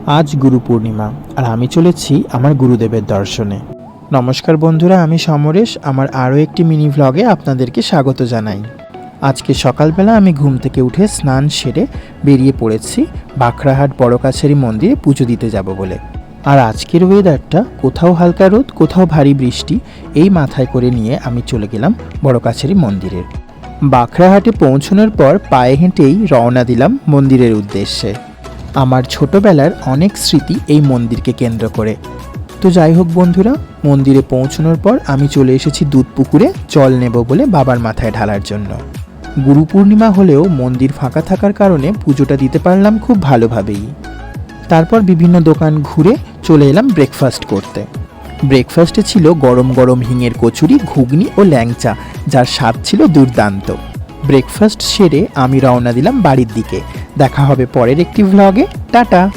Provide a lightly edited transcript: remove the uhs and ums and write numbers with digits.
आज गुरु पूर्णिमा और आमी चलेছি আমার গুরুদেবের দর্শনে। নমস্কার বন্ধুরা, আমি সমরেশ। আমার আরও একটি মিনি ভ্লগে আপনাদেরকে স্বাগত জানাই। আজকে সকালবেলা আমি ঘুম থেকে উঠে স্নান সেরে বেরিয়ে পড়েছি বাখরাহাট বড় কাছারি মন্দিরে পুজো দিতে যাব বলে। আর আজকের ওয়েদারটা কোথাও হালকা রোদ, কোথাও ভারী বৃষ্টি, এই মাথায় করে নিয়ে আমি চলে গেলাম বড় কাছারি মন্দিরে। বাখরাহাটে পৌঁছানোর পর পায়ে হেঁটেই রওনা দিলাম মন্দিরের উদ্দেশ্যে। আমার ছোটবেলার অনেক স্মৃতি এই মন্দিরকে কেন্দ্র করে। তো যাই হোক বন্ধুরা, মন্দিরে পৌঁছানোর পর আমি চলে এসেছি দুধ পুকুরে জল নেব বলে বাবার মাথায় ঢালার জন্য। গুরু পূর্ণিমা হলেও মন্দির ফাঁকা থাকার কারণে পুজোটা দিতে পারলাম খুব ভালোভাবেই। তারপর বিভিন্ন দোকান ঘুরে চলে এলাম ব্রেকফাস্ট করতে। ব্রেকফাস্টে ছিল গরম গরম হিঙের কচুরি, ঘুগনি ও ল্যাংচা, যার স্বাদ ছিল দুর্দান্ত। ব্রেকফাস্ট সেরে আমি রওনা দিলাম বাড়ির দিকে। দেখা হবে পরের একটি ভ্লগে। টাটা।